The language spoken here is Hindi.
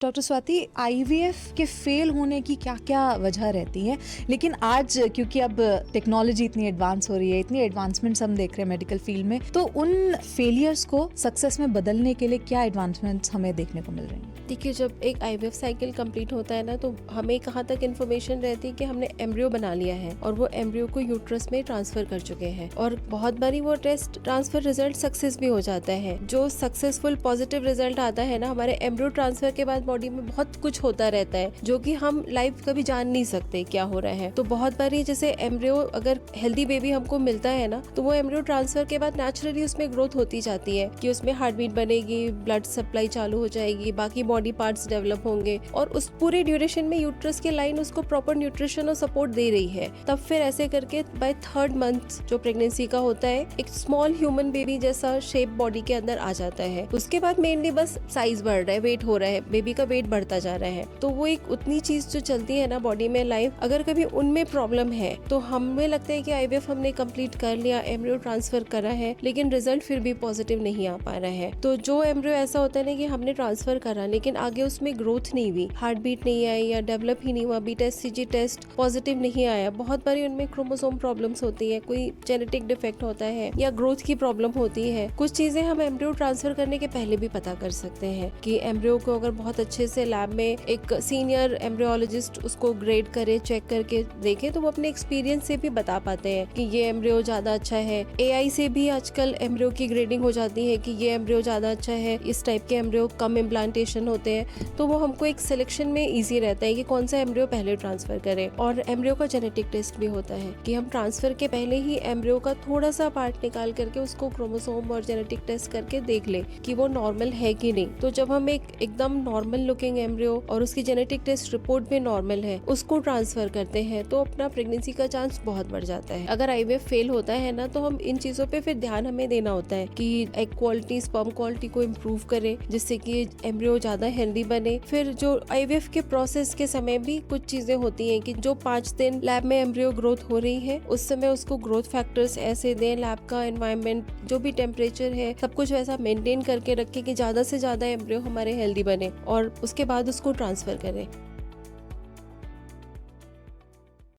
डॉक्टर स्वाति, आईवीएफ के फेल होने की क्या क्या वजह रहती है? लेकिन आज क्योंकि अब टेक्नोलॉजी इतनी एडवांस हो रही है, इतनी एडवांसमेंट्स हम देख रहे हैं मेडिकल फील्ड में, तो उन फेलियर्स को सक्सेस में बदलने के लिए क्या एडवांसमेंट्स हमें देखने को मिल रही हैं? देखिए, जब एक आईवीएफ साइकिल कंप्लीट होता है ना, तो हमें कहाँ तक इन्फॉर्मेशन रहती है कि हमने एम्ब्रियो बना लिया है और वो एम्ब्रियो को यूट्रस में ट्रांसफर कर चुके हैं, और बहुत बारी वो टेस्ट ट्रांसफर रिजल्ट सक्सेस भी हो जाता है। जो सक्सेसफुल पॉजिटिव रिजल्ट आता है ना, हमारे एम्ब्रियो ट्रांसफर के बाद बॉडी में बहुत कुछ होता रहता है जो कि हम लाइफ कभी जान नहीं सकते क्या हो रहा है। तो बहुत बारी जैसे एम्ब्रियो, अगर हेल्दी बेबी हमको मिलता है ना, तो वो एम्ब्रियो ट्रांसफर के बाद नेचुरली उसमें ग्रोथ होती जाती है कि उसमें हार्ट बीट बनेगी, ब्लड सप्लाई चालू हो जाएगी, बाकी बॉडी पार्ट्स डेवलप होंगे, और उस पूरे ड्यूरेशन में यूट्रस की लाइन उसको प्रॉपर न्यूट्रिशन और सपोर्ट दे रही है। तब फिर ऐसे करके बाय 3rd मंथ जो प्रेगनेंसी का होता है, एक स्मॉल ह्यूमन बेबी जैसा शेप बॉडी के अंदर आ जाता है। उसके बाद मेनली बस साइज बढ़ रहा है, वेट हो रहा है, बेबी का वेट बढ़ता जा रहा है। तो वो एक उतनी चीज जो चलती है ना बॉडी में लाइफ, अगर कभी उनमें प्रॉब्लम है तो हमें लगता है कि आईवीएफ हमने कंप्लीट कर लिया, एम्ब्रियो ट्रांसफर करा है, लेकिन रिजल्ट फिर भी पॉजिटिव नहीं आ पा रहा है। तो जो एम्ब्रियो ऐसा होता है ना कि हमने ट्रांसफर करा लेकिन आगे उसमें ग्रोथ नहीं हुई, हार्ट बीट नहीं आई या डेवलप ही नहीं हुआ, B test CG test positive नहीं आया, बहुत बारी उनमें क्रोमोसोम प्रॉब्लम्स होती है, कोई जेनेटिक डिफेक्ट होता है या ग्रोथ की प्रॉब्लम होती है। कुछ चीजें हम एम्ब्रियो ट्रांसफर करने के पहले भी पता कर सकते हैं कि एम्ब्रियो को अगर बहुत अच्छे से लैब में एक सीनियर एम्ब्रियोलॉजिस्ट उसको ग्रेड करे, चेक करके देखे, तो वो अपने एक्सपीरियंस से भी बता पाते हैं कि ये एम्ब्रियो ज्यादा अच्छा है। एआई से भी आजकल एम्ब्रियो की ग्रेडिंग हो जाती है कि ये एम्ब्रियो ज्यादा अच्छा है, इस टाइप के एम्ब्रियो कम इम्प्लांटेशन होते हैं, तो वो हमको एक सिलेक्शन में इजी रहता है कि कौन सा एम्ब्रियो पहले ट्रांसफर करें। और एम्ब्रियो का जेनेटिक टेस्ट भी होता है कि हम ट्रांसफर के पहले ही एम्ब्रियो का थोड़ा सा पार्ट निकाल करके उसको क्रोमोसोम और जेनेटिक टेस्ट करके देख ले कि वो नॉर्मल है कि नहीं। तो जब हम एकदम नॉर्मल लुकिंग एम्ब्रियो और उसकी जेनेटिक टेस्ट रिपोर्ट भी नॉर्मल है उसको ट्रांसफर करते हैं, तो अपना प्रेगनेंसी का चांस बहुत बढ़ जाता है। अगर आईवीएफ फेल होता है ना, तो हम इन चीजों पे फिर ध्यान हमें देना होता है कि एग क्वालिटी, स्पर्म क्वालिटी को इम्प्रूव करें जिससे कि एम्ब्रियो ज्यादा हेल्दी बने। फिर जो आईवीएफ के प्रोसेस के समय भी कुछ चीजें होती हैं कि जो 5 दिन लैब में एम्ब्रियो ग्रोथ हो रही है उस समय उसको ग्रोथ फैक्टर्स ऐसे दें, लैब का एनवायरनमेंट जो भी टेम्परेचर है सब कुछ वैसा मेंटेन करके रखें कि ज्यादा से ज्यादा एम्ब्रियो हमारे हेल्दी बने, और उसके बाद उसको ट्रांसफर करें।